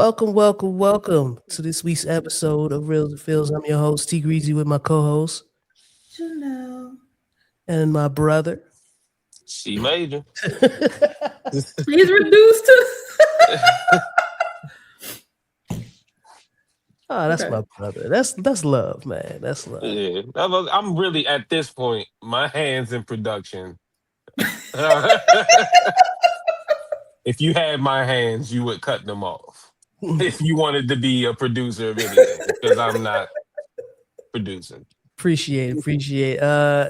Welcome to this week's episode of Reals&Feels. I'm your host, T Greasy, with my co-host Janelle. and my brother. C major. He's reduced to. Oh, that's Okay. my brother. That's love, man. That's love. Yeah, I'm really at this point. My hands in production. If you had my hands, you would cut them off. If you wanted to be a producer of anything, because I'm not producing. Appreciate.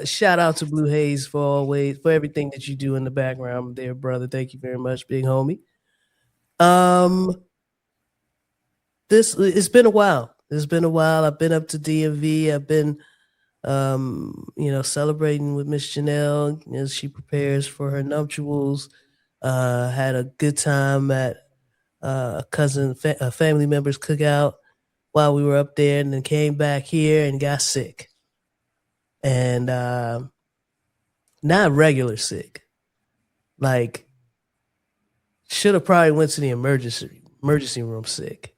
Shout out to Blue Haze for everything that you do in the background, there, brother. Thank you very much, big homie. Um, this it's been a while. It's been a while. I've been up to DMV. I've been celebrating with Miss Janelle as she prepares for her nuptials. Had a good time at a family member's cookout while we were up there, and then came back here and got sick. And not regular sick. Like, should have probably went to the emergency room sick.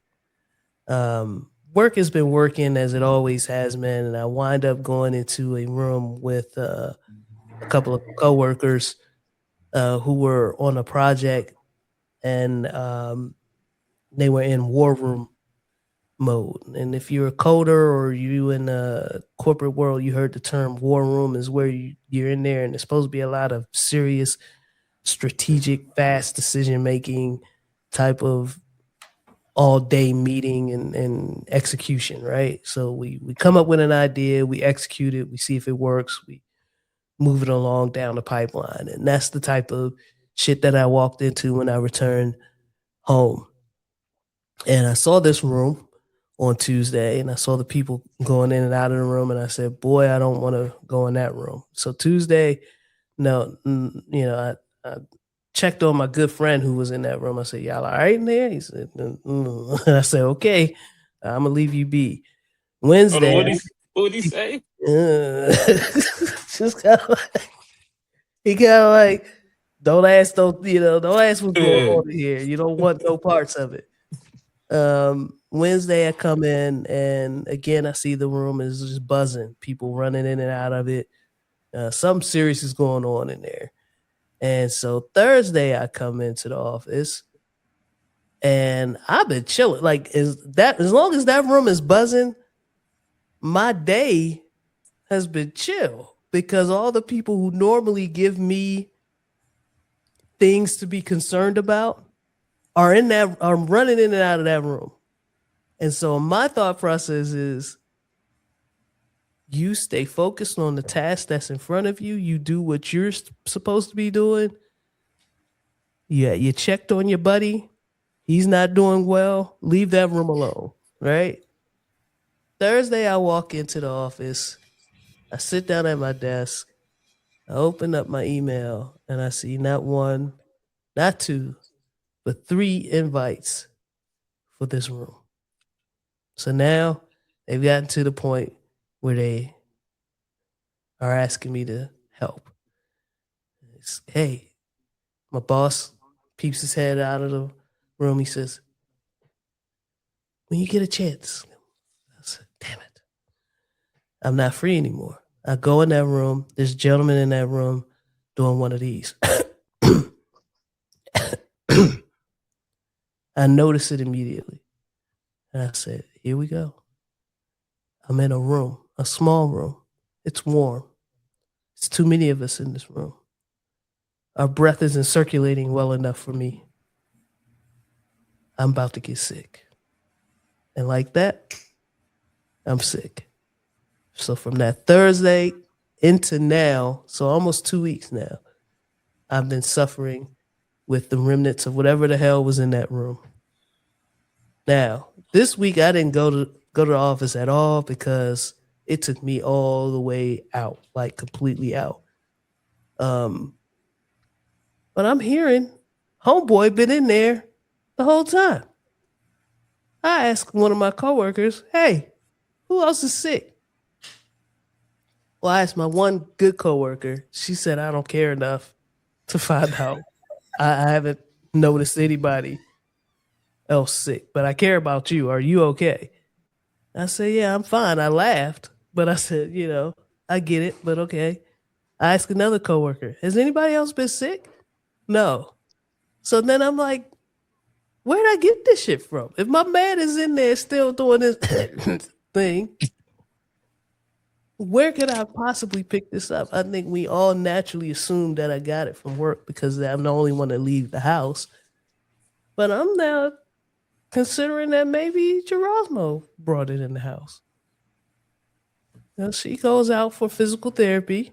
Work has been working as it always has, man, and I wind up going into a room with a couple of coworkers who were on a project, and they were in war room mode. And if you're a coder or you in the corporate world, you heard the term war room is where you're in there, and there's supposed to be a lot of serious, strategic, fast decision making type of all day meeting and execution, right? So we come up with an idea, we execute it, we see if it works, we move it along down the pipeline. And that's the type of shit that I walked into when I returned home. And I saw this room on Tuesday, and I saw the people going in and out of the room, and I said, boy, I don't want to go in that room. So Tuesday, I checked on my good friend who was in that room. I said, y'all all right in there? He said, I said, okay, I'm gonna leave you be. Wednesday, What would he say? just kind of he kind of like, don't ask what's going on here. You don't want no parts of it. Wednesday I come in, and again I see the room is just buzzing, people running in and out of it. Something serious is going on in there. And so Thursday I come into the office, and I've been chilling. Like, as long as that room is buzzing, my day has been chill, because all the people who normally give me things to be concerned about are running in and out of that room. And so my thought process is, you stay focused on the task that's in front of you. You do what you're supposed to be doing. Yeah, you checked on your buddy. He's not doing well. Leave that room alone, right? Thursday, I walk into the office. I sit down at my desk. I open up my email, and I see not one, not two, but 3 invites for this room. So now they've gotten to the point where they are asking me to help. Hey, my boss peeps his head out of the room. He says, when you get a chance. I said, damn it, I'm not free anymore. I go in that room. There's a gentleman in that room doing one of these. I noticed it immediately. And I said, here we go. I'm in a room, a small room. It's warm. It's too many of us in this room. Our breath isn't circulating well enough for me. I'm about to get sick. And like that, I'm sick. So from that Thursday into now, so almost 2 weeks now, I've been suffering with the remnants of whatever the hell was in that room. Now, this week I didn't go to the office at all, because it took me all the way out, like completely out. But I'm hearing homeboy been in there the whole time. I asked one of my coworkers, hey, who else is sick? Well, I asked my one good coworker. She said, I don't care enough to find out. I haven't noticed anybody else sick, but I care about you. Are you okay? I said, yeah, I'm fine. I laughed, but I said, I get it, but okay. I asked another coworker, has anybody else been sick? No. So then I'm like, where'd I get this shit from? If my man is in there still doing this thing, where could I possibly pick this up? I think we all naturally assume that I got it from work because I'm the only one to leave the house. But I'm now considering that maybe Gerasmo brought it in the house. She goes out for physical therapy.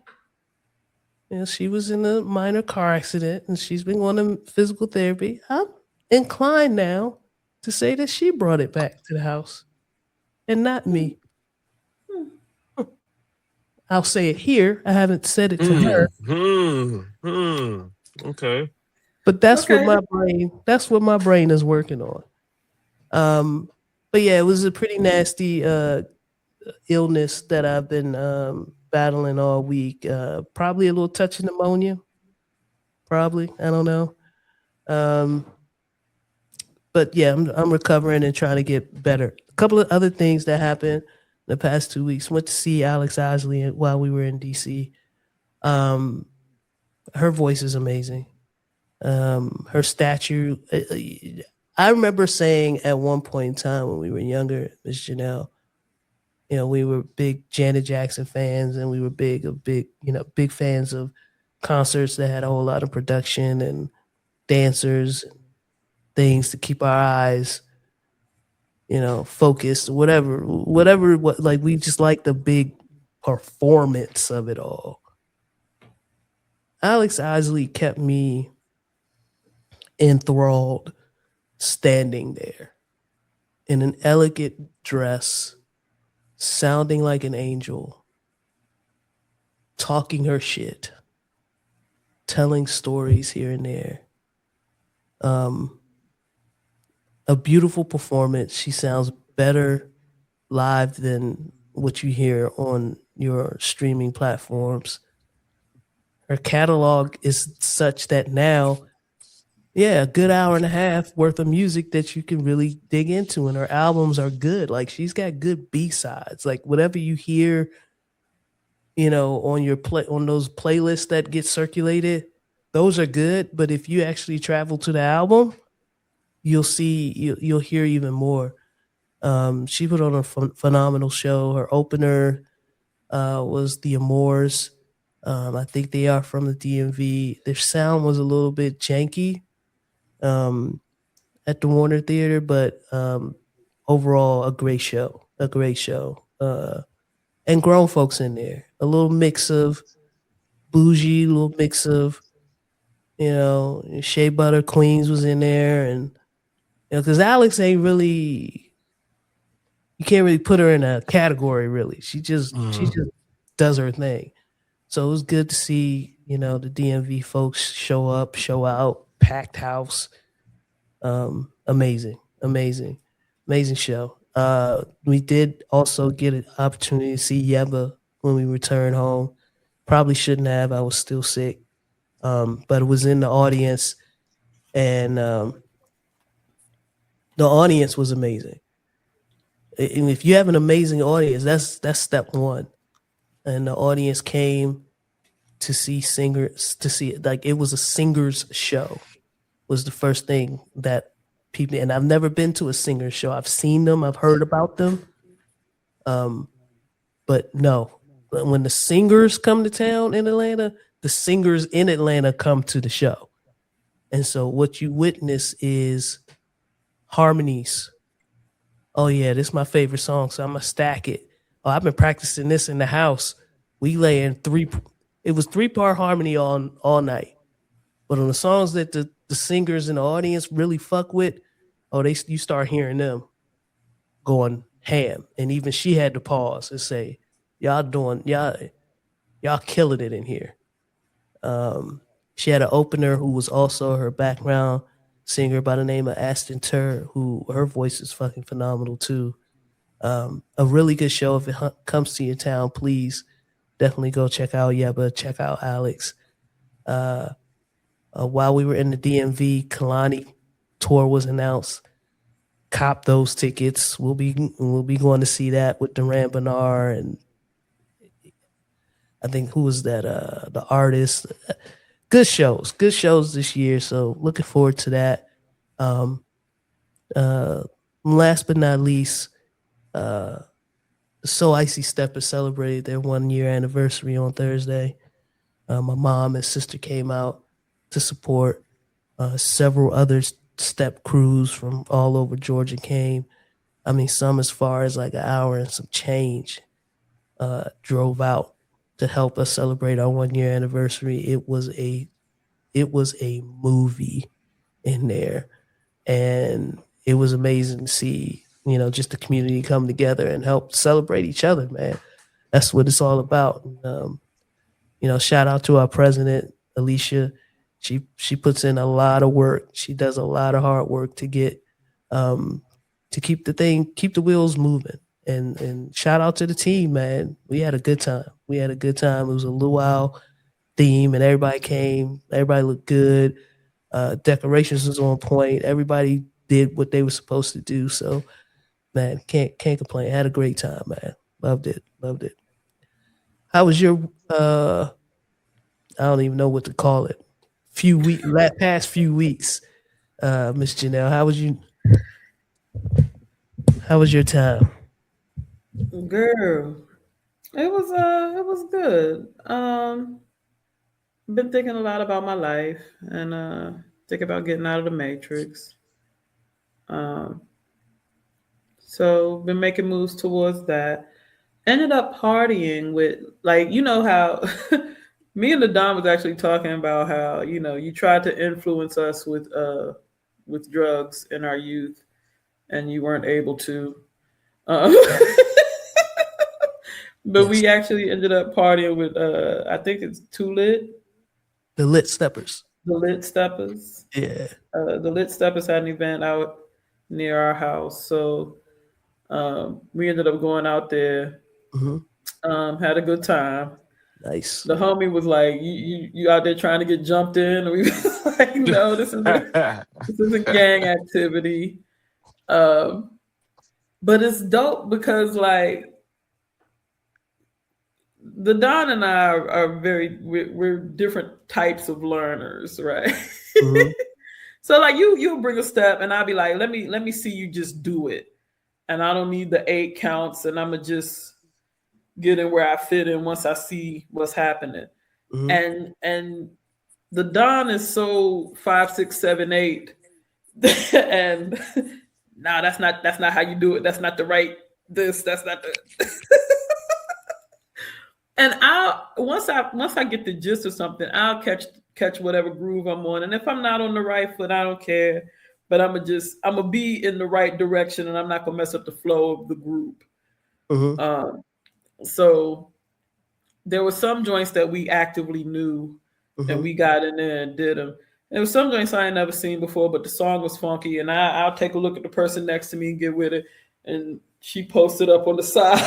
She was in a minor car accident and she's been going to physical therapy. I'm inclined now to say that she brought it back to the house and not me. I'll say it here. I haven't said it to her, Okay. but that's what Okay. my brain is working on. Um, but yeah, it was a pretty nasty illness that I've been battling all week. Probably a little touch of pneumonia. Probably, I don't know. Um, but yeah, I'm recovering and trying to get better. A couple of other things that happened the past 2 weeks. Went to see Alex Osley while we were in DC. Um, her voice is amazing. Her stature. I remember saying at one point in time when we were younger, Miss Janelle, we were big Janet Jackson fans, and we were big fans of concerts that had a whole lot of production and dancers, and things to keep our eyes, focused, whatever. What like we just like the big performance of it all. Alex Isley kept me enthralled, standing there in an elegant dress, sounding like an angel, talking her shit, telling stories here and there. Um, a beautiful performance. She sounds better live than what you hear on your streaming platforms. Her catalog is such that now, yeah, a good hour and a half worth of music that you can really dig into, and her albums are good. Like she's got good B sides. Like whatever you hear, on your on those playlists that get circulated, those are good. But if you actually travel to the album, you'll hear even more. She put on a phenomenal show. Her opener was the Amours. I think they are from the DMV. Their sound was a little bit janky um, at the Warner Theater, but overall, a great show. A great show. And grown folks in there. A little mix of bougie, a little mix of, Shea Butter Queens was in there. And, because Alex ain't really, you can't really put her in a category, really. She just does her thing. So it was good to see, the DMV folks show up, show out, packed house. Amazing, amazing, amazing show. We did also get an opportunity to see Yeba when we returned home. Probably shouldn't have. I was still sick, but it was in the audience, and the audience was amazing. And if you have an amazing audience, that's step one. And the audience came to see singers, to see it like it was a singers show. Was the first thing that people, and I've never been to a singer show. I've seen them, I've heard about them. Um, but no, when the singers come to town in Atlanta, the singers in Atlanta come to the show. And so what you witness is harmonies. Oh yeah, this is my favorite song, so I'm gonna stack it. Oh, I've been practicing this in the house. We lay in it was 3-part harmony all night. But on the songs that the singers in the audience really fuck with, you start hearing them going ham. And even she had to pause and say, y'all killing it in here. She had an opener who was also her background singer by the name of Aston Tur, who her voice is fucking phenomenal too. A really good show. If it comes to your town, please definitely go check out Yeba, check out Alex. While we were in the DMV, Kalani tour was announced. cop those tickets. We'll be going to see that with Duran Bernard, and I think who was that? The artist. Good shows this year. So looking forward to that. Um, uh, Last but not least, uh, So Icy Steppers celebrated their 1 year anniversary on Thursday. My mom and sister came out to support. Several other step crews from all over Georgia came. I mean, some as far as like an hour and some change drove out to help us celebrate our 1 year anniversary. It was a movie in there, and it was amazing to see just the community come together and help celebrate each other, man. That's what it's all about. Shout out to our president, Alicia. She puts in a lot of work. She does a lot of hard work um, to keep the wheels moving. And shout out to the team, man. We had a good time. It was a luau theme, and everybody came. Everybody looked good. Decorations was on point. Everybody did what they were supposed to do. So, man, can't complain. Had a great time, man. Loved it. Loved it. How was your I don't even know what to call it. Past few weeks, Miss Janelle. How was your time? Girl, it was good. Been thinking a lot about my life and thinking about getting out of the matrix. Um, so been making moves towards that. Ended up partying with, like, you know how me and the Don was actually talking about how, you tried to influence us with drugs in our youth and you weren't able to. Um, but Yes, we actually ended up partying with I think it's Too Lit, the Lit Steppers. the Lit Steppers. Yeah. The Lit Steppers had an event out near our house, so we ended up going out there, Hmm. had a good time. Nice. The homie was like, "You out there trying to get jumped in?" And we was like, "No, this isn't gang activity." Um, but it's dope because like the Don and I are we're different types of learners, right? Hmm. So like you'll bring a step and I'll be like, let me see you just do it. And I don't need the 8 counts and I'ma just get in where I fit in once I see what's happening. Hmm. And the Don is so 5, 6, 7, 8 and nah, that's not how you do it. That's not the right this, that's not the and I'll once I get the gist of something, I'll catch whatever groove I'm on. And if I'm not on the right foot, I don't care. But I'm gonna be in the right direction, and I'm not gonna mess up the flow of the group. Hmm. Um, so there were some joints that we actively knew, and Hmm. we got in there and did them. There was some joints I had never seen before, but the song was funky, and I'll take a look at the person next to me and get with it. And she posted up on the side.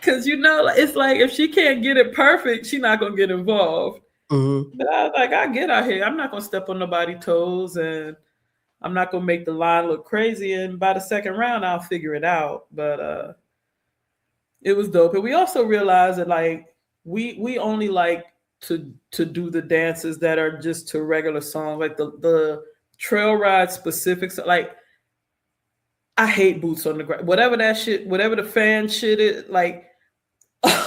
Cause it's like if she can't get it perfect, she's not gonna get involved. Hmm. But I get out here. I'm not gonna step on nobody's toes and I'm not gonna make the line look crazy. And by the second round, I'll figure it out. But it was dope. And we also realized that like we only like to do the dances that are just to regular songs, like the trail ride specifics. Like I hate boots on the ground. Whatever that shit, whatever the fan shit is, like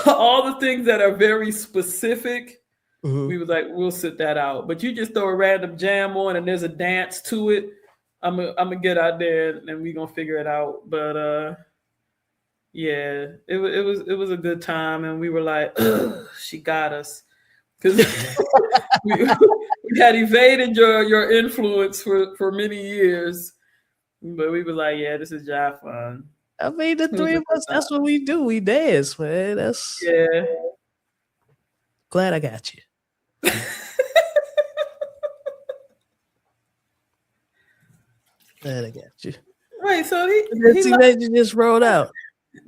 all the things that are very specific, Hmm. we was like, we'll sit that out. But you just throw a random jam on and there's a dance to it. I'm gonna get out there and we gonna figure it out. But yeah, it was a good time, and we were like, ugh, she got us because we had evaded your influence for many years, but we were like, yeah, this is jive fun. I mean, the It was three a of good us, that's time. what we do. We dance, man. That's Yeah. glad I got you. Glad I got you. Right. So And then he see liked. that you just rolled out.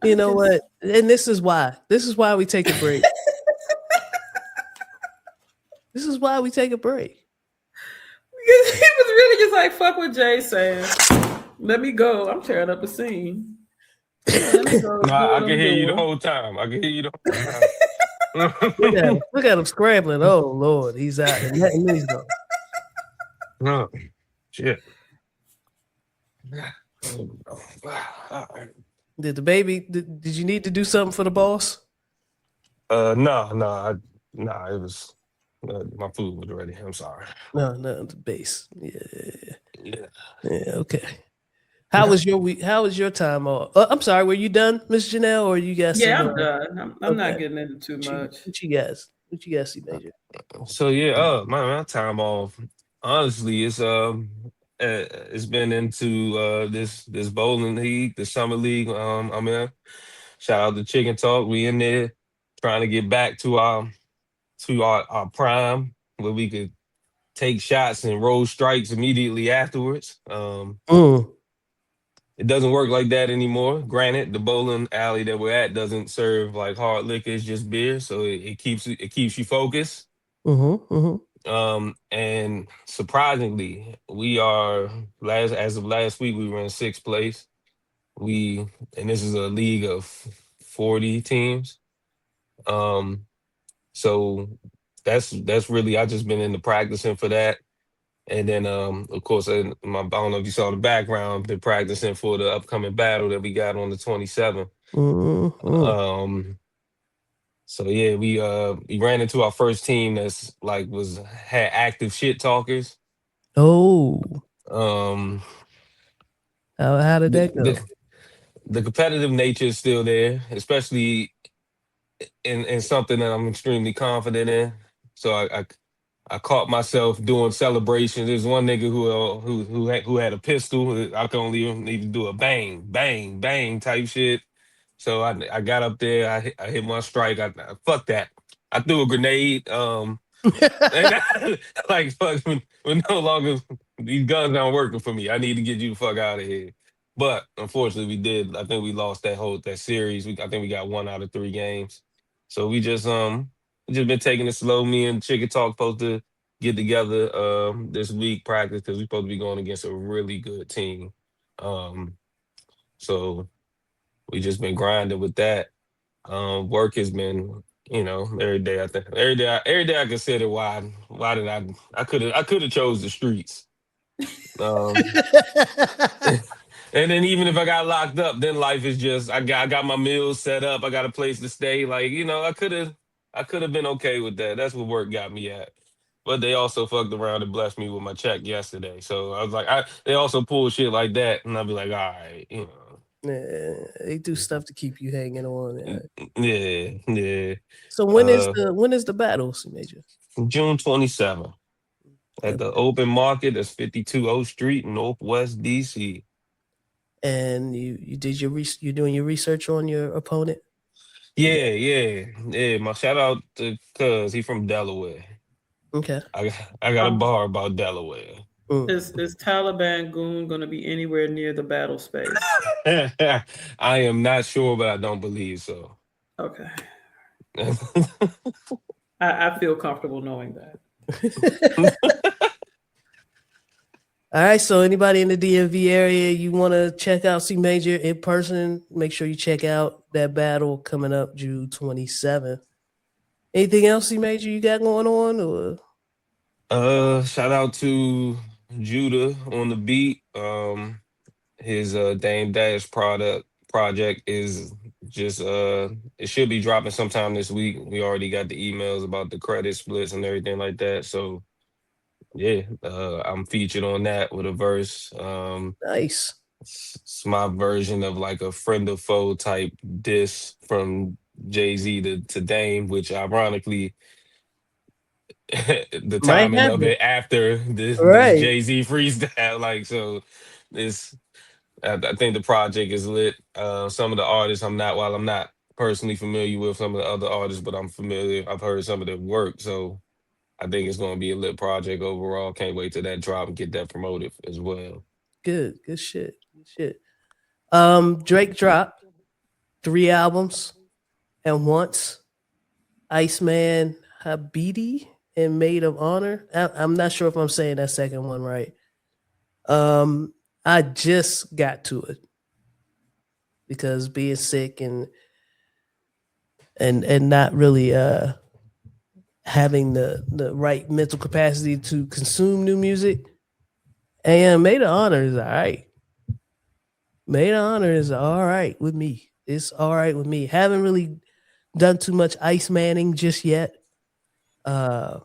You I know just what? And this is why. This is why we take a break. This is why we take a break. He was really just like, fuck what Jay's saying. Let me go. I'm tearing up a scene. Let me go No, do I what can I'm hear you the doing. whole time. I can hear you the whole time. Look at him scrambling. Oh Lord, he's out in that news zone. No, shit. Did the baby? Did you need to do something for the boss? No, no, no. It was my food was ready. I'm sorry. No, no, the base. Yeah, Yeah. yeah. Okay. How was your week? How was your time off? I'm sorry. Were you done, Miss Janelle, or you got Yeah, some? I'm done. I'm Okay. not getting into too much. What you guys? What you guys see, Major? So yeah, my time off. Honestly, it's been into this bowling league, the summer league. I'm in. Shout out to Chicken Talk. We in there trying to get back to our prime where we could take shots and roll strikes immediately afterwards. Mm, It doesn't work like that anymore. Granted, the bowling alley that we're at doesn't serve like hard liquor; it's just beer, so it keeps you focused. mm-hmm. And surprisingly, we are last as of last week we were in sixth place. We and this is a league of 40 teams. Um, so that's really I just been into practicing for that. And then of course I don't know if you saw the background, been practicing for the upcoming battle that we got on the 27th. Mm-hmm. Um so yeah, we ran into our first team that's like was had active shit talkers. Oh, Um how did the, that the go? the competitive nature is still there, especially in something that I'm extremely confident in. So I caught myself doing celebrations. There's one nigga who had a pistol. I could only even do a bang, bang, bang type shit. So I got up there. I hit my strike. Fuck that. I threw a grenade. And like fuck, when no longer these guns not working for me. I need to get you the fuck out of here. But unfortunately, we did. I think we lost that series. I think we got 1 out of 3 games. So we just been taking it slow. Me and Chicken Talk supposed to get together this week practice because we supposed to be going against a really good team. Um, so we just been grinding with that. Work has been, every day. I think every day I consider why did I could have chose the streets. Um, and then even if I got locked up, then life is just I got my meals set up. I got a place to stay. Like I could have been okay with that. That's what work got me at. But they also fucked around and blessed me with my check yesterday. So I was like, they also pull shit like that, and I'll be like, all right. Yeah, they do stuff to keep you hanging on. Yeah. Yeah, yeah. So Uh, when is the battle, C Major? June 27th at the open market. That's 52 O Street, Northwest DC. And you did you're doing your research on your opponent. Yeah. Yeah, yeah, yeah. My shout out to Cuz he from Delaware. Okay. I got a Um, bar about Delaware. Mm. is Taliban Goon going to be anywhere near the battle space? I am not sure, but I don't believe so. Okay. I feel comfortable knowing that. All right. So anybody in the DMV area, you want to check out C Major in person? Make sure you check out that battle coming up June 27th. Anything else, C Major, you got going on? Or Shout out to Judah on the beat. His Dame Dash project is just it should be dropping sometime this week. We already got the emails about the credit splits and everything like that. So yeah, I'm featured on that with a verse. nice. It's my version of like a friend or foe type diss from Jay-Z to Dame, which ironically the Might timing of happen. it after this Right. Jay-Z freestyle, like so this I think the project is lit. Some of the artists while I'm not personally familiar with some of the other artists, but I'm familiar. I've heard some of their work, so I think it's going to be a lit project overall. Can't wait till that drop and get that promoted as well. Good. Good shit. Good shit. Drake dropped 3 albums at once. Iceman Habiti and maid of honor. I'm not sure if I'm saying that second one right. I just got to it because being sick and not really having the right mental capacity to consume new music. And maid of honor is all right. Maid of honor is all right with me. It's all right with me. Haven't really done too much ice manning just yet. Uh,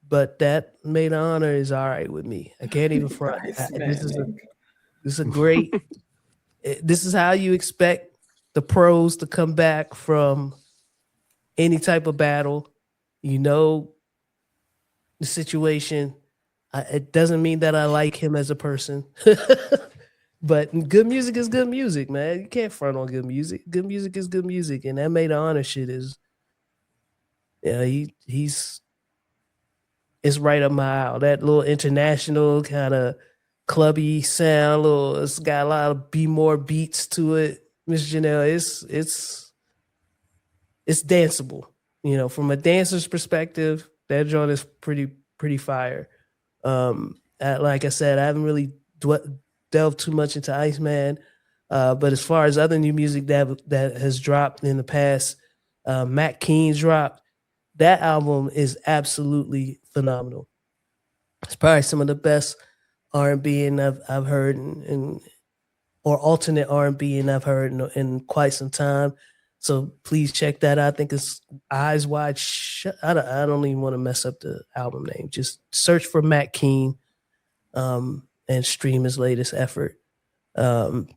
but that maid of honor is all right with me. I can't even front. Ice This is a Manning. this is a great. This is how you expect the pros to come back from any type of battle. You know the situation. It doesn't mean that I like him as a person, but good music is good music, man. You can't front on good music. Good music is good music, and that made honor shit is, yeah, he's it's right up my aisle. That little international kind of clubby sound, little, it's got a lot of be more beats to it. Miss Janelle, it's danceable. You know, from a dancer's perspective, that joint is pretty fire. Like I said, I haven't really delved too much into Iceman, but as far as other new music that has dropped in the past, Matt Keen dropped. That album is absolutely phenomenal. It's probably some of the best R&B and I've heard or alternate R&B and I've heard in quite some time. So please check that out. I think it's Eyes Wide Shut. I don't even want to mess up the album name. Just search for Matt Keen and stream his latest effort. Um,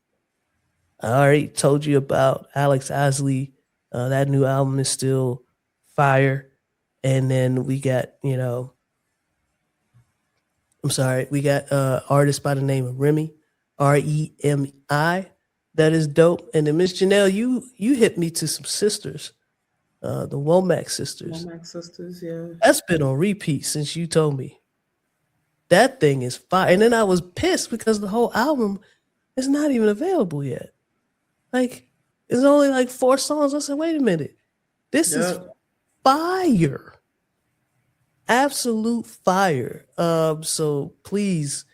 I already told you about Alex Osley. That new album is still fire. And then we got, I'm sorry, we got artist by the name of Remy, Remi. That is dope. And then Miss Janelle, you hit me to some sisters, the Womack sisters. Womack Sisters, yeah. That's been on repeat since you told me. That thing is fire. And then I was pissed because the whole album is not even available yet. Like, it's only like 4 songs. I said, wait a minute. This is fire. Absolute fire. So please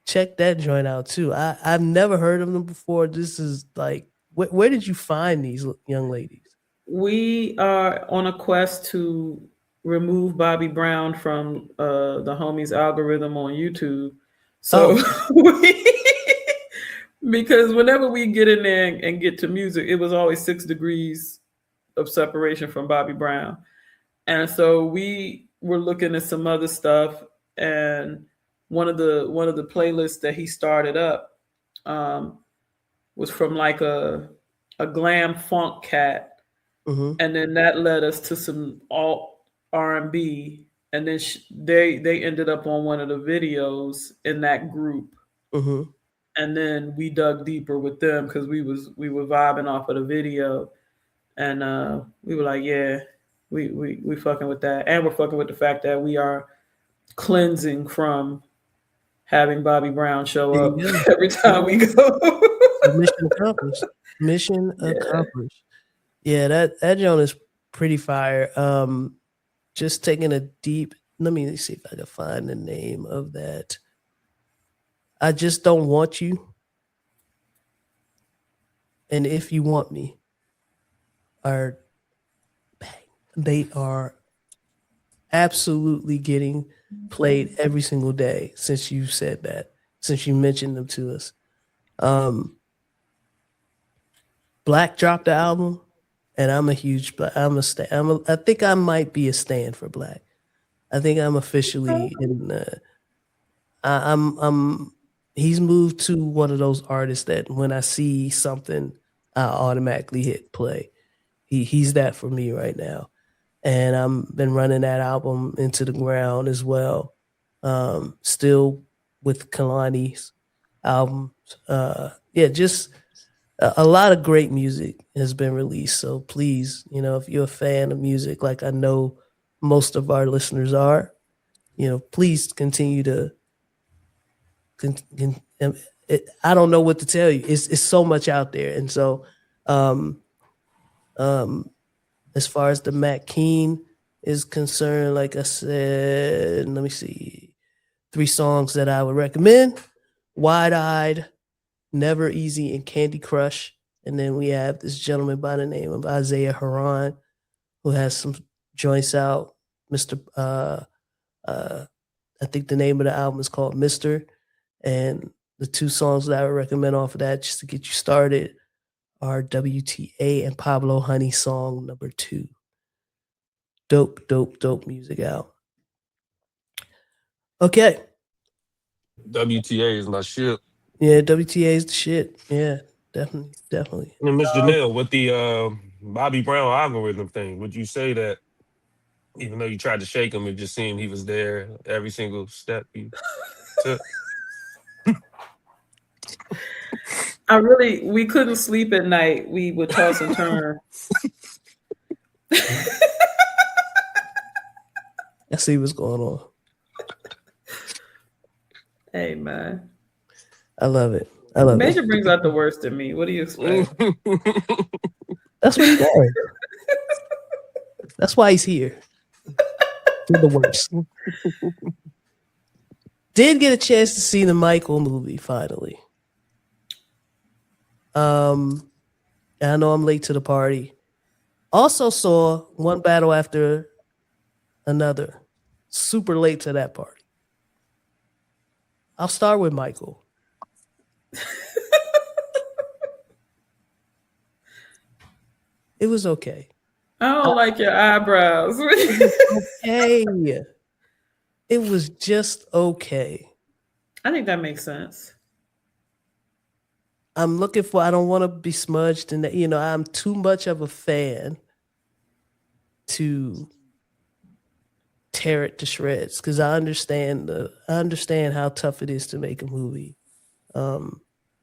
check that joint out too. I've never heard of them before. This is like, where did you find these young ladies? We are on a quest to remove Bobby Brown from the homies algorithm on YouTube. So because whenever we get in there and get to music, it was always 6 degrees of separation from Bobby Brown. And so we were looking at some other stuff, and one of the playlists that he started up was from like a glam funk cat. And then that led us to some alt R&B, and then they ended up on one of the videos in that group. And then we dug deeper with them because we were vibing off of the video, and we were like, yeah, we fucking with that, and we're fucking with the fact that we are cleansing from having Bobby Brown show up every time we go. Mission accomplished. Mission accomplished. Yeah, that joint is pretty fire. Just taking a deep. Let me see if I can find the name of that. I Just Don't Want You, and If You Want Me they are absolutely getting played every single day since you said that, since you mentioned them to us. Black dropped the album, and I'm a huge Black. I think I might be a stand for Black. I think I'm officially in. He's moved to one of those artists that when I see something, I automatically hit play. He's that for me right now, and I've been running that album into the ground as well. Still with Kalani's albums. Just a lot of great music has been released. So please, if you're a fan of music, like I know most of our listeners are, please continue to. I don't know what to tell you. It's so much out there, and so, as far as the Matt Keen is concerned, like I said, let me see, 3 songs that I would recommend: Wide Eyed, Never Easy, and Candy Crush. And then we have this gentleman by the name of Isaiah Haran, who has some joints out. Mr. Uh, I think the name of the album is called Mister. And the 2 songs that I would recommend off of that, just to get you started, are WTA and Pablo Honey song number 2. Dope, dope, dope music out. Okay. WTA is my shit. Yeah, WTA is the shit. Yeah, definitely, definitely. And Miss Janelle, with the Bobby Brown algorithm thing, would you say that even though you tried to shake him, it just seemed he was there every single step you took? We couldn't sleep at night. We would toss and turn. I see what's going on. Hey man, I love it. I love Major it. brings out the worst in me. What do you expect? That's what he does. That's why he's here. For the worst. Did get a chance to see the Michael movie finally. I know I'm late to the party. Also saw One Battle After Another. Super late to that party. I'll start with Michael. It was okay. I don't like your eyebrows. Okay. It was just okay. I think that makes sense. I'm looking for, I don't want to be smudged, and I'm too much of a fan to tear it to shreds, because I understand how tough it is to make a movie. I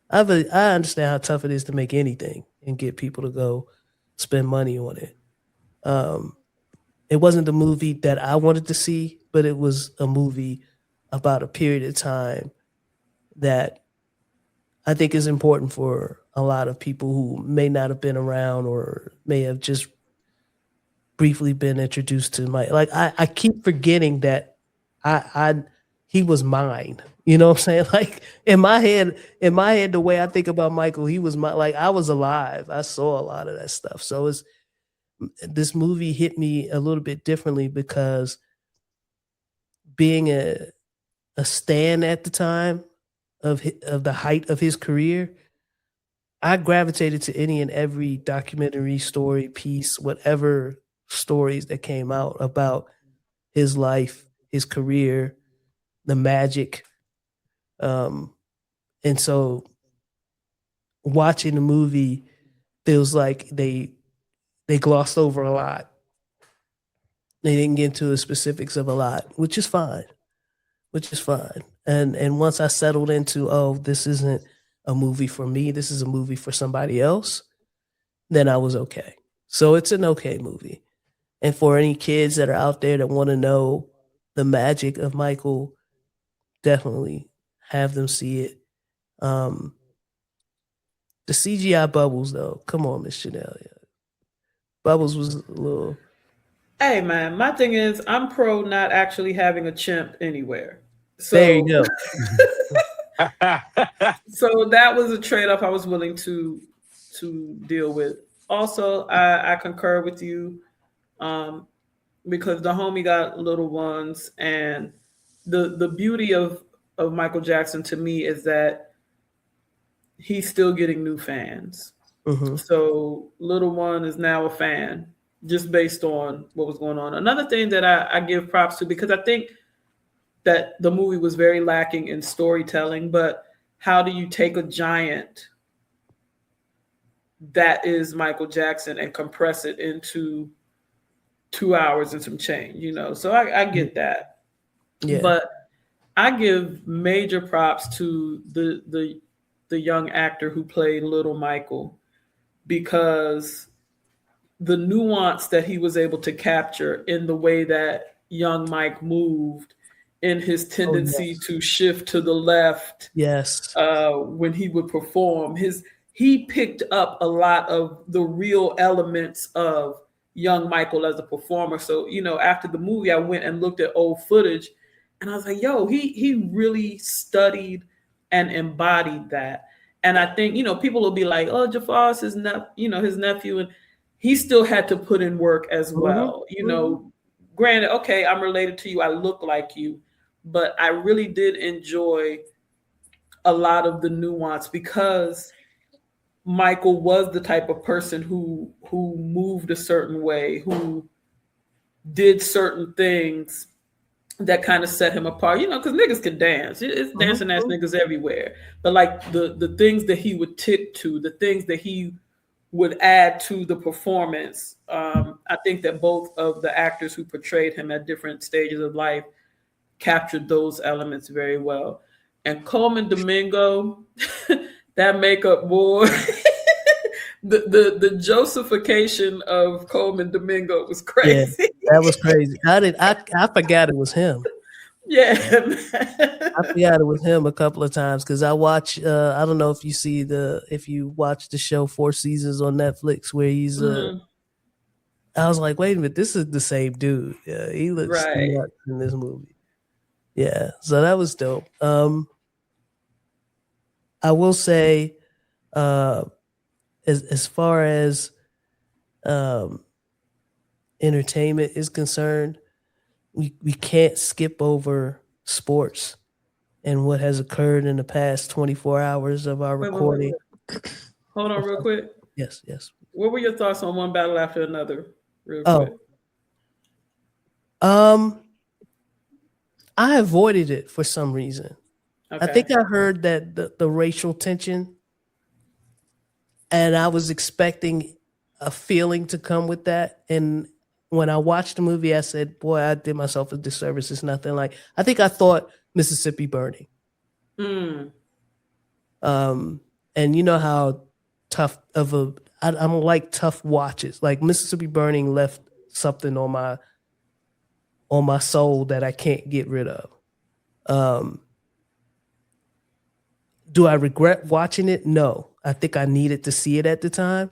understand how tough it is to make anything and get people to go spend money on it. It wasn't the movie that I wanted to see, but it was a movie about a period of time that I think is important for a lot of people who may not have been around or may have just briefly been introduced to my, like, I keep forgetting that I he was mine. You know what I'm saying? Like, in my head, the way I think about Michael, he was my, like, I was alive. I saw a lot of that stuff. So this movie hit me a little bit differently because being a stan at the time of the height of his career, I gravitated to any and every documentary, story, piece, whatever stories that came out about his life, his career, the magic. And so watching the movie feels like they glossed over a lot. They didn't get into the specifics of a lot, which is fine. Which is fine. And once I settled into, oh, this isn't a movie for me, this is a movie for somebody else, then I was okay. So it's an okay movie. And for any kids that are out there that want to know the magic of Michael, definitely have them see it. The CGI Bubbles, though, come on, Miss Chanel. Yeah. Bubbles was a little. Hey man, my thing is I'm pro not actually having a chimp anywhere. There you So go. so that was a trade-off I was willing to deal with. Also, I concur with you, um, because the homie got little ones, and the beauty of Michael Jackson to me is that he's still getting new fans. Mm-hmm. So little one is now a fan just based on what was going on. Another thing that I give props to, because I think that the movie was very lacking in storytelling, but how do you take a giant that is Michael Jackson and compress it into 2 hours and some change? So I get that. Yeah. But I give major props to the young actor who played little Michael, because the nuance that he was able to capture in the way that young Mike moved, in his Oh, tendency yes. to shift to the left Yes. when he would perform, he picked up a lot of the real elements of young Michael as a performer. So, after the movie, I went and looked at old footage, and I was like, yo, he really studied and embodied that. And I think, people will be like, oh, Jafar's his nephew, and he still had to put in work as Mhm, well. mhm. Granted, okay, I'm related to you, I look like you, but I really did enjoy a lot of the nuance because Michael was the type of person who moved a certain way, who did certain things that kind of set him apart. Because niggas can dance. It's Mhm, dancing ass mhm. niggas everywhere. But like the things that he would tip to, the things that he would add to the performance. I think that both of the actors who portrayed him at different stages of life captured those elements very well. And Coleman Domingo, that makeup boy, the Josephification of Coleman Domingo was Yeah, crazy. that was crazy. I forgot it was him. Yeah, I man. forgot it was him a couple of times because I watch. I don't know if you watch the show Four Seasons on Netflix where he's. Mhm. I was like, wait a minute, this is the same dude. Yeah, he looks Right. nuts in this movie. Yeah, so that was dope. I will say, uh, as far as um entertainment is concerned, we can't skip over sports and what has occurred in the past 24 hours of our Wait. recording. Hold on, real quick. Yes, yes. What were your thoughts on one battle after another, real quick? Oh, um, I avoided it for some reason. I Okay. think I heard that the racial tension, and I was expecting a feeling to come with that. And when I watched the movie, I said, "Boy, I did myself a disservice. It's nothing like." I think I thought Mississippi Burning. Mm. Um, and you know how tough of a I don't like tough watches. Like Mississippi Burning left something on my soul that I can't get rid of. Um, do I regret watching it? No. I think I needed to see it at the time,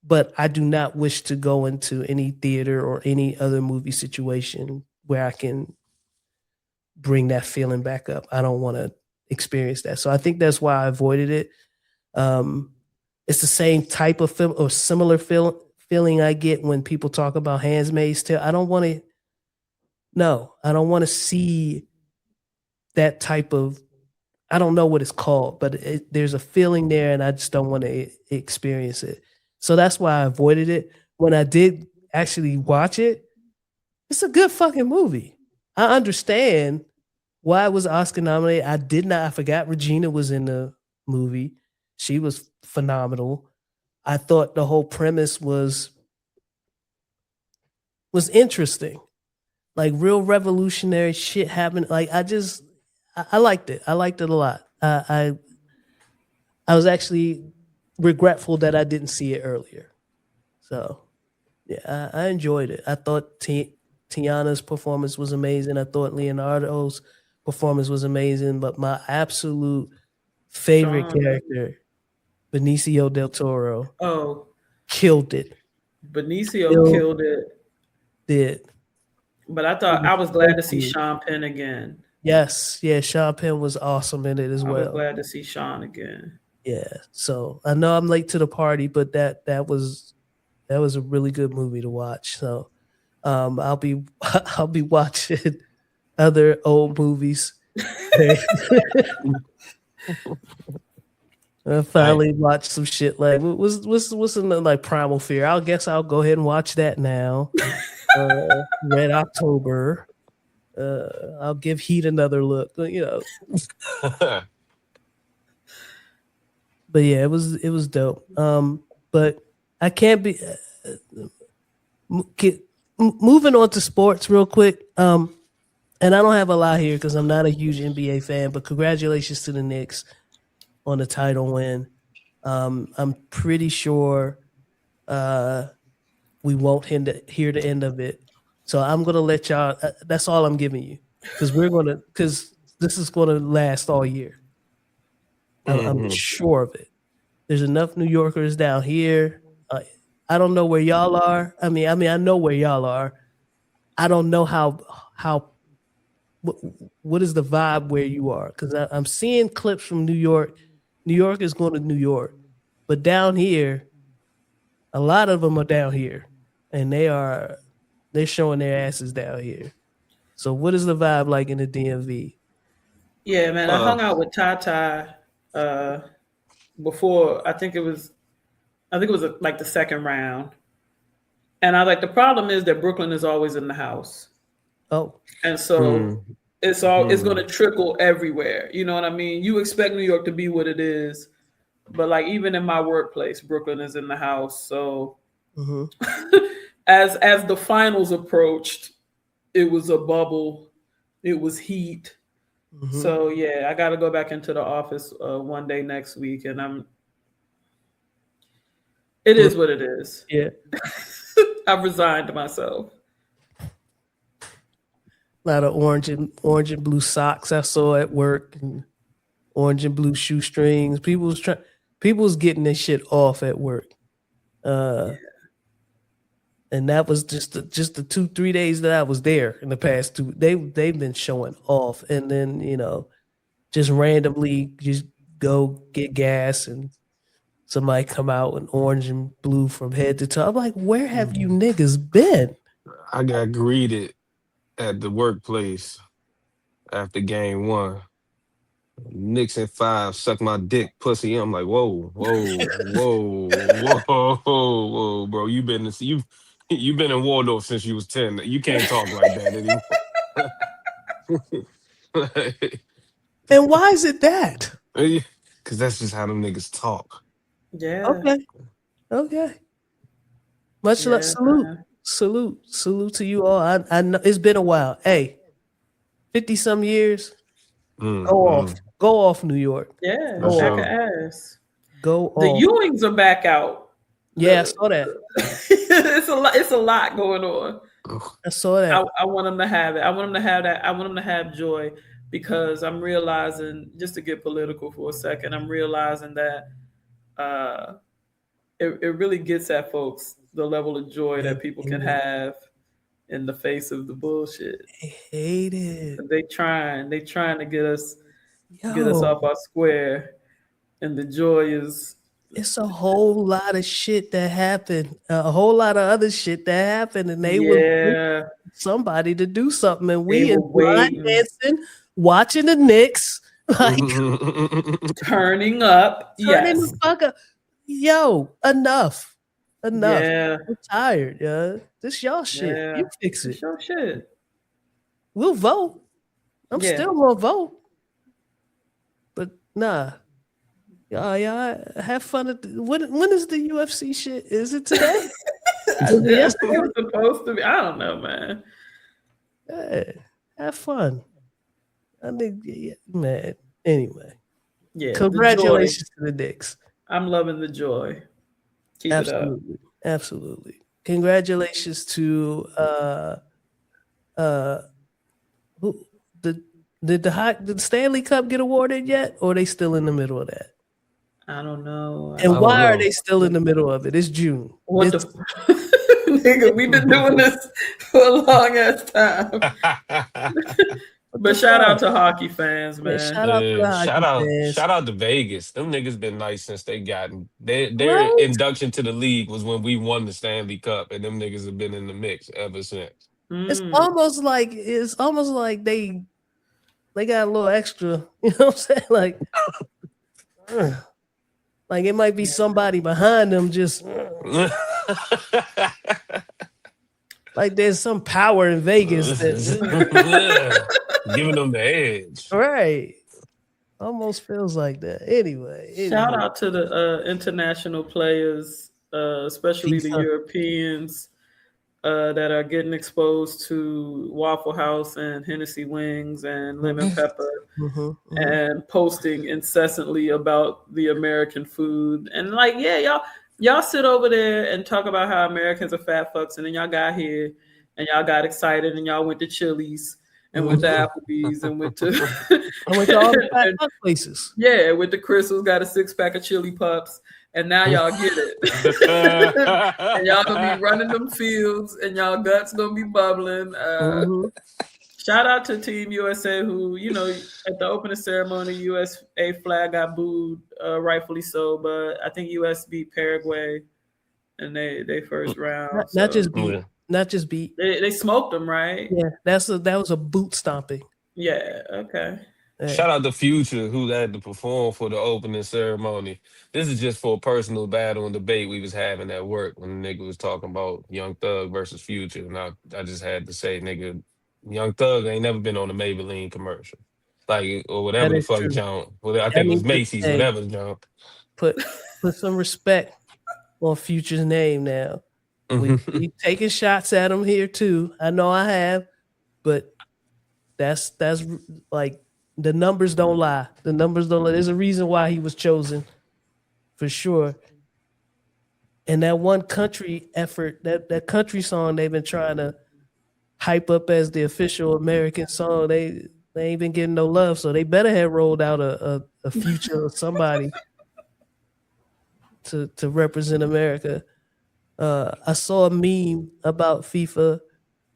but I do not wish to go into any theater or any other movie situation where I can bring that feeling back up. I don't want to experience that. So I think that's why I avoided it. Um, it's the same type of film or similar feeling I get when people talk about Handmaid's Tale. I don't want to. No, I don't want to see that type of. I don't know what it's called, but there's a feeling there, and I just don't want to experience it. So that's why I avoided it. When I did actually watch it, it's a good fucking movie. I understand why it was Oscar nominated. I did not. I forgot Regina was in the movie. She was phenomenal. I thought the whole premise was interesting. Like real revolutionary shit happened. Like I liked it. I liked it a lot. I was actually regretful that I didn't see it earlier. So yeah, I enjoyed it. I thought Tiana's performance was amazing. I thought Leonardo's performance was amazing. But my absolute favorite Sean. character, Benicio del Toro, Oh, killed it. Benicio Killed killed it. it. But I It thought was I was so glad to see cool. Sean Penn again. Yes, yeah, Sean Penn was awesome in it as I was well. glad to see Sean again. Yeah, so I know I'm late to the party, but that was a really good movie to watch. So I'll be I'll be watching other old movies. I I finally watched some shit like what's in the, like Primal Fear. I guess I'll go ahead and watch that now. Red October. I'll give Heat another look. But yeah, it was dope. But I can't be get, moving on to sports real quick. And I don't have a lot here because I'm not a huge NBA fan. But congratulations to the Knicks on the title win. I'm pretty sure uh, we won't hear the end of it. So I'm gonna let y'all. That's all I'm giving you because this is gonna last all year. I'm Mhm. sure of it. There's enough New Yorkers down here. I don't know where y'all are. I know where y'all are. I don't know how what, what is the vibe where you are, because I'm seeing clips from New York. New York is going to New York, but down here, a lot of them are down here, and they're showing their asses down here. So, what is the vibe like in the DMV? Yeah, man. I uh, hung out with Tata uh, before. I think it was like the second round, and I like the problem is that Brooklyn is always in the house, Oh, and so hmm, it's going to hmm. trickle everywhere. You know what I mean? You expect New York to be what it is, but like even in my workplace, Brooklyn is in the house. So mm-hmm, as the finals approached, it was a bubble, it was heat. mm-hmm. So yeah, I got to go back into the office one day next week, and it is what it is. Yeah, I've resigned myself. a lot of orange and blue socks I saw at work, and orange and blue shoestrings. People was getting this shit off at work. Uh, and that was just the 2 3 days that I was there in the past two. They've been showing off, and then just randomly just go get gas, and somebody come out in orange and blue from head to toe. I'm like, where have you niggas been? I got greeted at the workplace after game one. Knicks in five, suck my dick, pussy. I'm like, whoa, whoa, whoa, whoa, whoa, bro. You been in Waldorf since you was 10. You can't talk like that anymore. And why is it that? Cause that's just how them niggas talk. Yeah, Okay, okay. Much love. yeah, Salute, man. salute to you all. I know it's been a while. Hey, 50 some years. Go off, Mm-hmm. go off, New York. Yeah, For Go off, pack of sure. ass. go The off. Ewings are back out. Yeah, I The, saw that. it's a lot. It's a lot going on. Ugh. I saw that. I want them to have it. I want them to have that. I want them to have joy because I'm realizing, just to get political for a second, I'm realizing that uh, it really gets at folks the level of joy They that people hate can it. have in the face of the bullshit. They hate it. They trying to get us Yo, off our square, and the joy is it's a whole lot of shit that happened. A whole lot of other shit that happened, and they was waiting yeah. for somebody to do something, and They we is were blind waiting, dancing, watching the Knicks, like turning up. turning the Yes, fuck up. Yo, enough, enough. yeah, I'm tired, yo. This y'all shit. yeah. You fix It's it. your shit. We'll vote. I'm Yeah. still gonna vote, but nah. Y'all have fun at when is the UFC shit? Is it today? Was it I think yesterday? it's supposed to be. I don't know, man. Yeah, have fun. I think, yeah, man. Anyway, Yeah, the joy. congratulations to the Knicks. I'm loving the joy. Keep it up. Absolutely, absolutely. Congratulations to uh who the did the Stanley Cup get awarded yet, or are they still in the middle of that? I don't know. I And I don't don't why are know. they know. still in the middle of it? It's June. What the It's nigga? We've been doing this for a long ass time. what the But shout out fuck? to hockey fans, Yeah, man. shout out to the hockey fans. Shout out to Vegas. Them niggas been nice since they gotten their Right? induction to the league was when we won the Stanley Cup, and them niggas have been in the mix ever since. Mm, It's almost like they got a little extra. You know what I'm saying? Uh, like it might be somebody behind them, just like there's some power in Vegas that Giving them the edge. right. Almost feels like that. shout Anyway, out to the international players, especially peace the up. Europeans that are getting exposed to Waffle House and Hennessy wings and lemon Mhm, pepper mhm. and posting incessantly about the American food. And like, yeah, y'all sit over there and talk about how Americans are fat fucks, and then y'all got here and y'all got excited and y'all went to Chili's and went to Mhm. Applebee's and went to I went to all the fat and, fuck places. yeah, with the Crystals, got a 6 pack of chili pups and now y'all get it. And y'all gonna be running them fields, and y'all guts gonna be bubbling. Hmm. Shout out to Team USA, who at the opening ceremony, USA flag got booed, rightfully so. But I think US beat Paraguay in they first round, Not so just beat, Yeah. not just beat. they smoked them, right? Yeah, that was a boot stomping. Yeah. Okay. Yeah, Shout out to Future who had to perform for the opening ceremony. This is just for a personal battle and debate we was having at work when the nigga was talking about Young Thug versus Future, and I just had to say, nigga, Young Thug ain't never been on a Maybelline commercial, like or that whatever the is fuck true. John. Well, I That think it was needs to, Macy's, hey, whatever the John. put put some respect on Future's name now. We taking shots at him here too. I know I have, but that's like the numbers don't lie. The numbers don't lie. There's a reason why he was chosen for sure. And that one country effort, that country song they've been trying to hype up as the official American song, they ain't been getting no love. So they better have rolled out a Future or somebody to represent America. I saw a meme about FIFA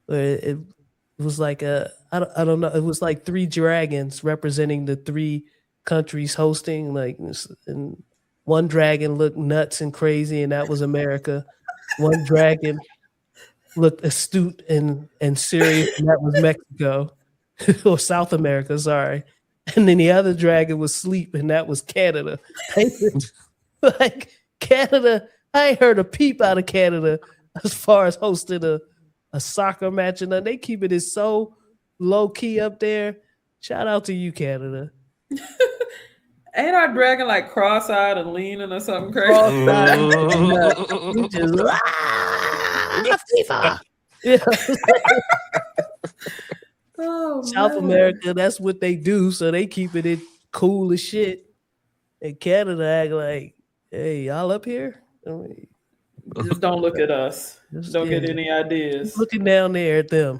where it was like I don't know, it was like three dragons representing the three countries hosting, like, and one dragon looked nuts and crazy, and that was America. One dragon looked astute and serious, and that was Mexico or South America, sorry. And then the other dragon was sleep, and that was Canada. Like Canada, I ain't heard a peep out of Canada as far as hosting a soccer match, and they keeping it so low key up there. Shout out to you, Canada. Ain't our dragon like cross-eyed and leaning or something crazy? Cross eyed nuts. We just FIFA. Yeah, Oh South man. America, that's what they do. So they keeping it cool as shit. And Canada act like, hey, y'all up here? I mean, Just don't look at us. just Don't yeah, get any ideas. looking down there at them.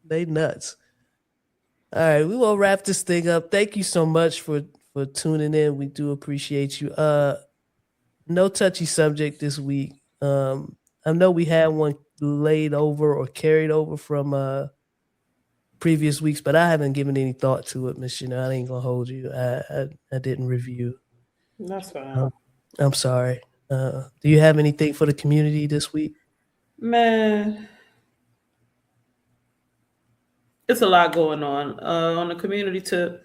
They nuts. All right, we will wrap this thing up. Thank you so much for tuning in. We do appreciate you. No touchy subject this week. I know we had one laid over or carried over from previous weeks, but I haven't given any thought to it, Miss. I ain't gonna hold you. I didn't review. That's fine. Um, I'm sorry. Do you have anything for the community this week? Man, it's a lot going on the community tip.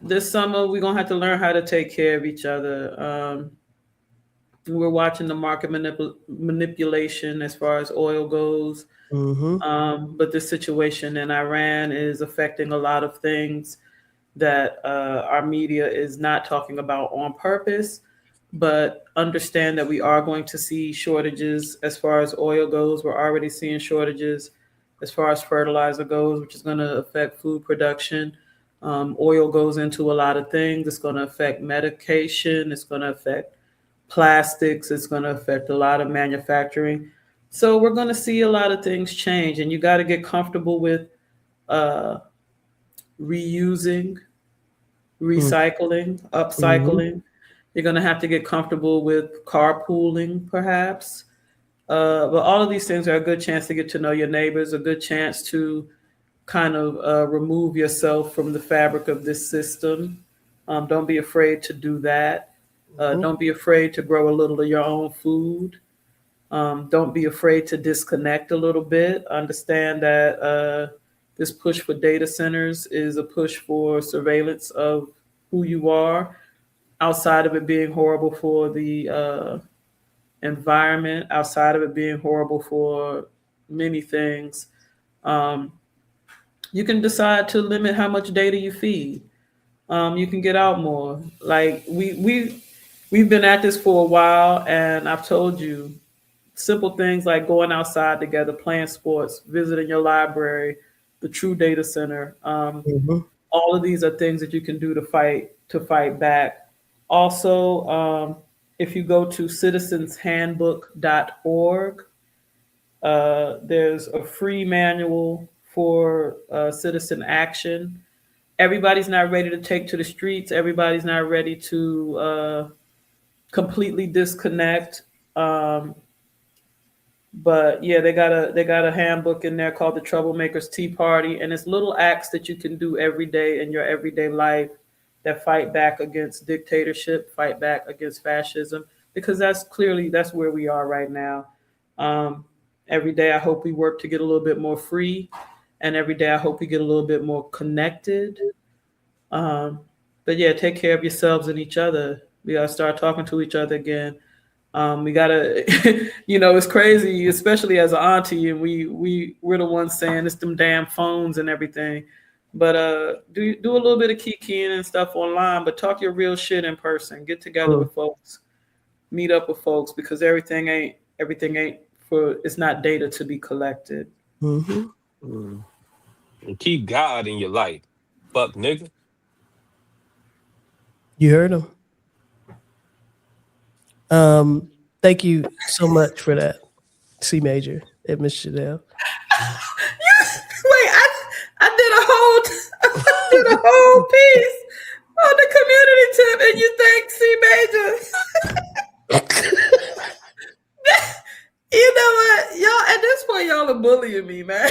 This summer, we're gonna have to learn how to take care of each other. We're watching the market manipulation as far as oil goes. Mm-hmm. But this situation in Iran is affecting a lot of things that our media is not talking about on purpose. But understand that we are going to see shortages as far as oil goes. We're already seeing shortages as far as fertilizer goes, which is going to affect food production. Oil goes into a lot of things. It's going to affect medication. It's going to affect plastics. It's going to affect a lot of manufacturing. So we're going to see a lot of things change, and you got to get comfortable with uh, reusing, recycling, Mm-hmm. upcycling. You're going to have to get comfortable with carpooling, perhaps. But all of these things are a good chance to get to know your neighbors, a good chance to kind of remove yourself from the fabric of this system. Don't be afraid to do that. Don't be afraid to grow a little of your own food. Don't be afraid to disconnect a little bit. Understand that this push for data centers is a push for surveillance of who you are, outside of it being horrible for the environment, outside of it being horrible for many things. Um, you can decide to limit how much data you feed. You can get out more. Like we've been at this for a while, and I've told you simple things like going outside together, playing sports, visiting your library, the True Data Center. Mm-hmm. All of these are things that you can do to fight back. Also, if you go to citizenshandbook.org, there's a free manual for citizen action. Everybody's not ready to take to the streets. Everybody's not ready to completely disconnect. Um, but yeah, they got a handbook in there called the Troublemakers Tea Party, and it's little acts that you can do every day in your everyday life that fight back against dictatorship, fight back against fascism, because that's where we are right now. Um, every day, I hope we work to get a little bit more free, and every day, I hope we get a little bit more connected. Um, but yeah, take care of yourselves and each other. We gotta start talking to each other again. We gotta, it's crazy, especially as an auntie, and we're the ones saying it's them damn phones and everything. But do a little bit of kikiing and stuff online, but talk your real shit in person. Get together Mm. with folks, meet up with folks, because everything ain't for. It's not data to be collected. Mm-hmm. Mm. And keep God in your life. Fuck nigga. You heard him. Thank you so much for that, C Major and Miss Chanel. Wait, I did a whole I did a whole piece on the community tip, and you think C Major? You know what, y'all? At this point, y'all are bullying me, man.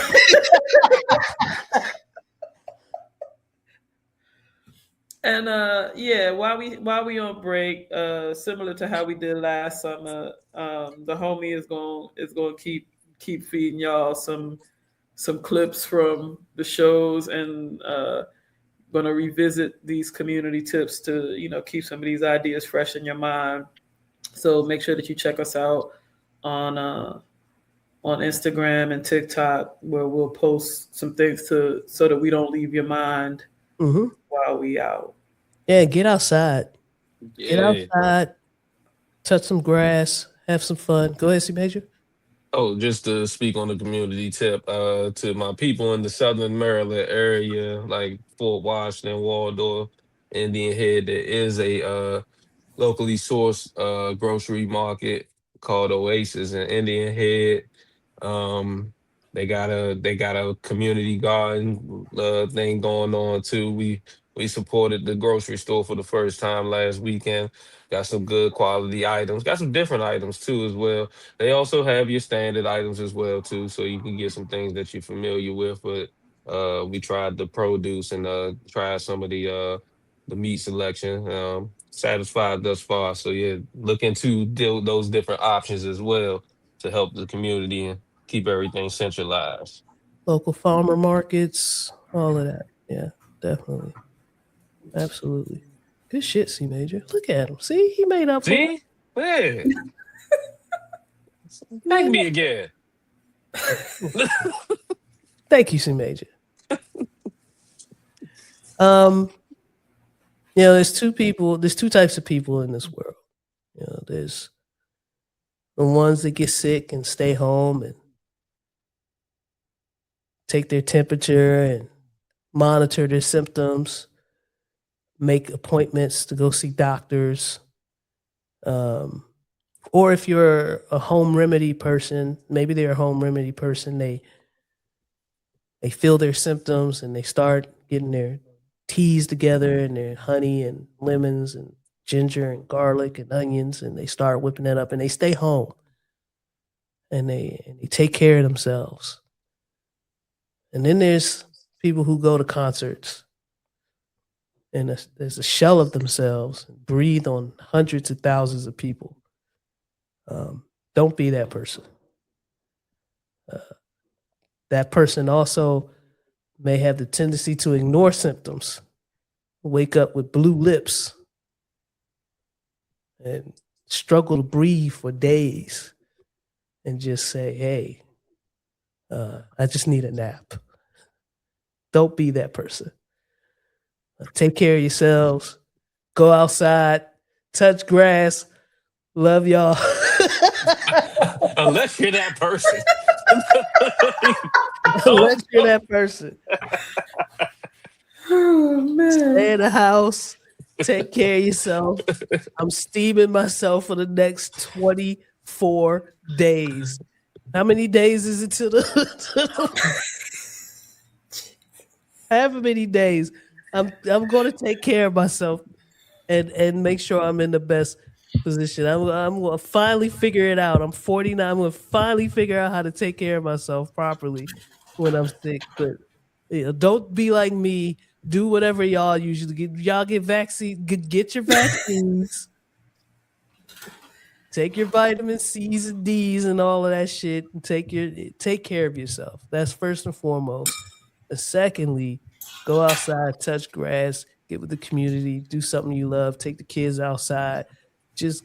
And yeah, while we on break, similar to how we did last summer, the homie is going to keep feeding y'all some clips from the shows, and going to revisit these community tips to keep some of these ideas fresh in your mind. So make sure that you check us out on on Instagram and TikTok, where we'll post some things to so that we don't leave your mind Mm-hmm. while we out. Yeah, get outside. Get Yeah. outside, touch some grass, have some fun. Go ahead, C Major. Oh, just to speak on the community tip, to my people in the Southern Maryland area, like Fort Washington, Waldorf, Indian Head, there is a locally sourced grocery market called Oasis in Indian Head. Um, they got a community garden thing going on too. We supported the grocery store for the first time last weekend. Got some good quality items. Got some different items too as well. They also have your standard items as well too, so you can get some things that you're familiar with. But we tried the produce and tried some of the meat selection. Satisfied thus far. So yeah, look into those different options as well to help the community and keep everything centralized. Local farmer markets, all of that. Yeah, definitely. Absolutely. Good shit, C Major. Look at him. See, he made up for See? Yeah. Thank it. me again. Yeah. Thank you, C Major. Um, there's two types of people in this world. There's the ones that get sick and stay home and take their temperature and monitor their symptoms, make appointments to go see doctors. Um, or if you're a home remedy person, maybe they're a home remedy person, they feel their symptoms and they start getting their teas together and their honey and lemons and ginger and garlic and onions, and they start whipping that up and they stay home and they take care of themselves. And then there's people who go to concerts and there's a shell of themselves, breathe on hundreds of thousands of people. Don't be that person. Uh, that person also may have the tendency to ignore symptoms, wake up with blue lips, and struggle to breathe for days and just say, hey, I just need a nap. Don't be that person. Take care of yourselves. Go outside, touch grass. Love y'all. Unless you're that person. Don't. Unless you're that person. Oh man. Stay in the house. Take care of yourself. I'm steaming myself for the next 24 days. How many days is it to the however many days? I'm going to take care of myself and make sure I'm in the best position. I'm gonna finally figure it out. I'm 49. I'm gonna finally figure out how to take care of myself properly when I'm sick. But don't be like me. Do whatever y'all usually get. Y'all get vaccine. Get your vaccines. Take your vitamin C's and D's and all of that shit. And take care of yourself. That's first and foremost. And secondly, go outside, touch grass, get with the community, do something you love, take the kids outside. Just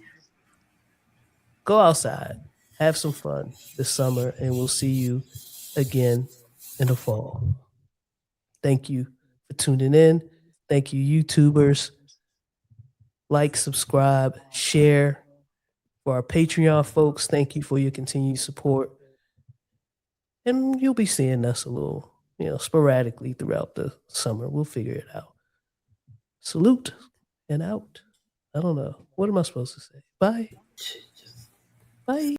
go outside, have some fun this summer, and we'll see you again in the fall. Thank you for tuning in. Thank you, YouTubers. Like, subscribe, share. For our Patreon folks, thank you for your continued support. And you'll be seeing us a little, sporadically throughout the summer. We'll figure it out. Salute and out. I don't know. What am I supposed to say? Bye. Bye.